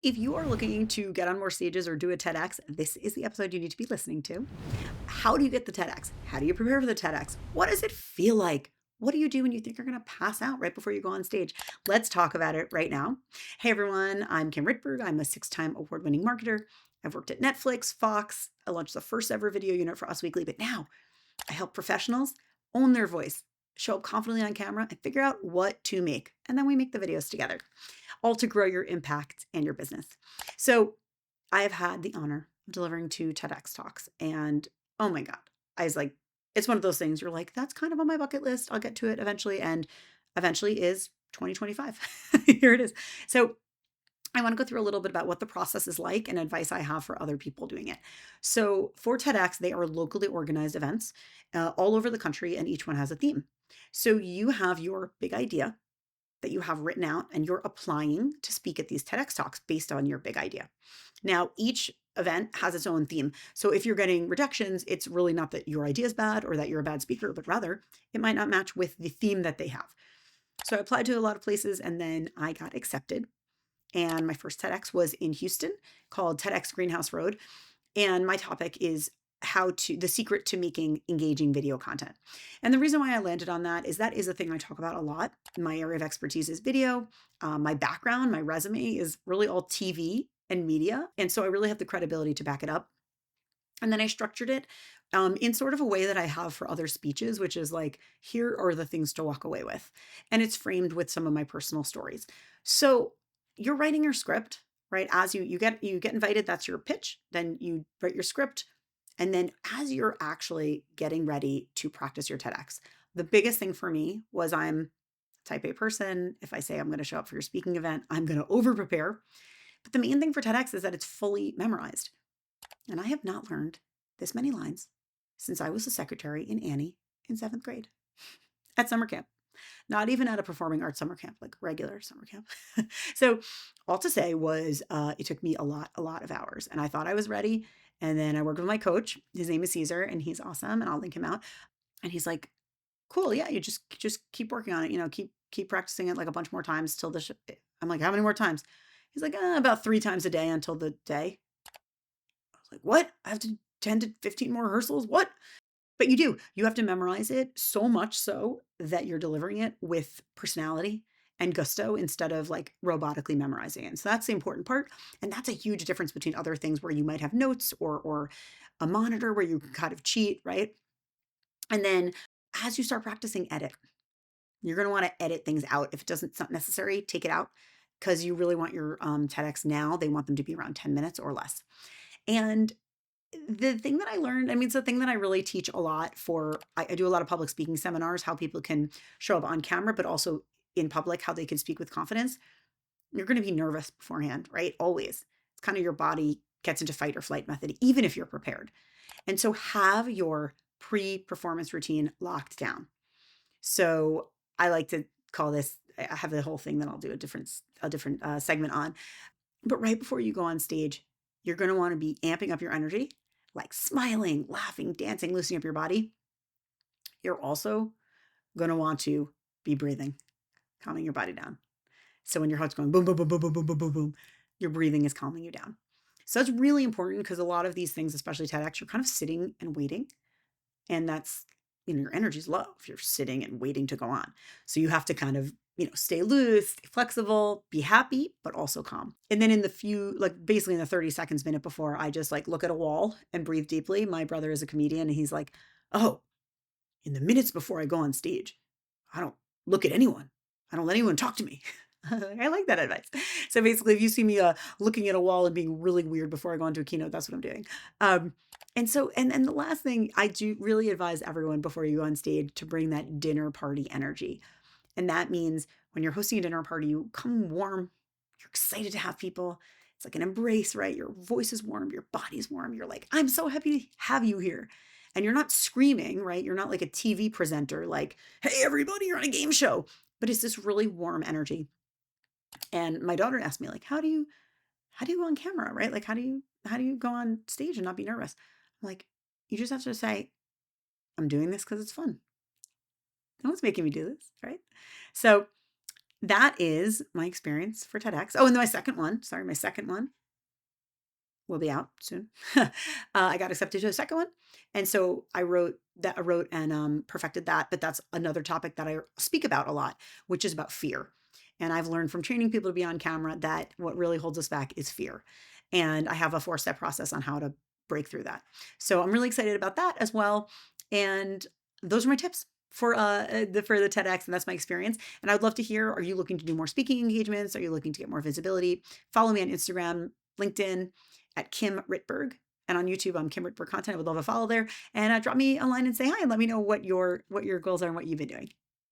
If you are looking to get on more stages or do a TEDx, this is the episode you need to be listening to. How do you get the TEDx? How do you prepare for the TEDx? What does it feel like? What do you do when you think you're going to pass out right before you go on stage? Let's talk about it right now. Hey everyone, I'm Kim Rittberg. I'm a 6-time award-winning marketer. I've worked at Netflix, Fox. I launched the first ever video unit for Us Weekly, but now I help professionals own their voice, show up confidently on camera, and figure out what to make. And then we make the videos together, all to grow your impact and your business. So I have had the honor of delivering 2 TEDx talks. And oh my God, I was like, it's one of those things you're like, that's kind of on my bucket list. I'll get to it eventually. And eventually is 2025. Here it is. So I want to go through a little bit about what the process is like and advice I have for other people doing it. So for TEDx, they are locally organized events all over the country, and each one has a theme. So you have your big idea that you have written out and you're applying to speak at these TEDx talks based on your big idea. Now, each event has its own theme. So if you're getting rejections, it's really not that your idea is bad or that you're a bad speaker, but rather it might not match with the theme that they have. So I applied to a lot of places and then I got accepted. And my first TEDx was in Houston called TEDx Greenhouse Road. And my topic is the secret to making engaging video content. And the reason why I landed on that is a thing I talk about a lot. My area of expertise is video. My background, my resume is really all TV and media. And so I really have the credibility to back it up. And then I structured it in sort of a way that I have for other speeches, which is like, here are the things to walk away with. And it's framed with some of my personal stories. So you're writing your script, right? As you get invited, that's your pitch. Then you write your script. And then as you're actually getting ready to practice your TEDx, the biggest thing for me was I'm a type A person. If I say I'm going to show up for your speaking event, I'm going to over prepare. But the main thing for TEDx is that it's fully memorized. And I have not learned this many lines since I was a secretary in Annie in 7th grade at summer camp. Not even at a performing arts summer camp, like regular summer camp. So all to say was it took me a lot of hours. And I thought I was ready. And then I worked with my coach. His name is Caesar, and he's awesome. And I'll link him out. And he's like, cool, yeah, you just keep working on it. Keep practicing it like a bunch more times till I'm like, how many more times? He's like, about 3 times a day until the day. I was like, what? I have to 10 to 15 more rehearsals? What? But you do. You have to memorize it so much so that you're delivering it with personality and gusto instead of like robotically memorizing it. So that's the important part. And that's a huge difference between other things where you might have notes or a monitor where you can kind of cheat, right? And then as you start practicing, edit. You're going to want to edit things out. If it's not necessary, take it out because you really want your TEDx now. They want them to be around 10 minutes or less. And the thing that I learned, I mean, it's the thing that I really teach a lot I do a lot of public speaking seminars, how people can show up on camera, but also in public, how they can speak with confidence. You're going to be nervous beforehand, right? Always. It's kind of your body gets into fight or flight method, even if you're prepared. And so have your pre-performance routine locked down. So I like to call this, I have the whole thing that I'll do a different segment on. But right before you go on stage, you're going to want to be amping up your energy, like smiling, laughing, dancing, loosening up your body. You're also going to want to be breathing, calming your body down. So when your heart's going boom, boom, boom, boom, boom, boom, boom, boom, boom, your breathing is calming you down. So that's really important because a lot of these things, especially TEDx, you're kind of sitting and waiting. And that's, your energy's low if you're sitting and waiting to go on. So you have to kind of, stay loose, stay flexible, be happy, but also calm. And then basically in the 30 seconds, minute before, I just like look at a wall and breathe deeply. My brother is a comedian and he's like, oh, in the minutes before I go on stage, I don't look at anyone. I don't let anyone talk to me. I like that advice. So basically, if you see me looking at a wall and being really weird before I go into a keynote, that's what I'm doing. And the last thing I do really advise everyone before you go on stage to bring that dinner party energy. And that means when you're hosting a dinner party, you come warm, you're excited to have people. It's like an embrace, right? Your voice is warm, your body's warm. You're like, I'm so happy to have you here. And you're not screaming, right? You're not like a TV presenter, like, hey, everybody, you're on a game show. But it's this really warm energy. And my daughter asked me, like, how do you go on camera, right? Like, how do you go on stage and not be nervous? I'm like, you just have to say, I'm doing this because it's fun. No one's making me do this, right? So that is my experience for TEDx. Oh, and then my second one will be out soon. I got accepted to a second one, and so I wrote and perfected that. But that's another topic that I speak about a lot, which is about fear. And I've learned from training people to be on camera that what really holds us back is fear. And I have a 4-step process on how to break through that. So I'm really excited about that as well. And those are my tips for the TEDx, and that's my experience. And I'd love to hear: are you looking to do more speaking engagements? Are you looking to get more visibility? Follow me on Instagram, LinkedIn, at Kim Rittberg. And on YouTube, I'm Kim Rittberg Content. I would love a follow there. And drop me a line and say hi and let me know what your goals are and what you've been doing.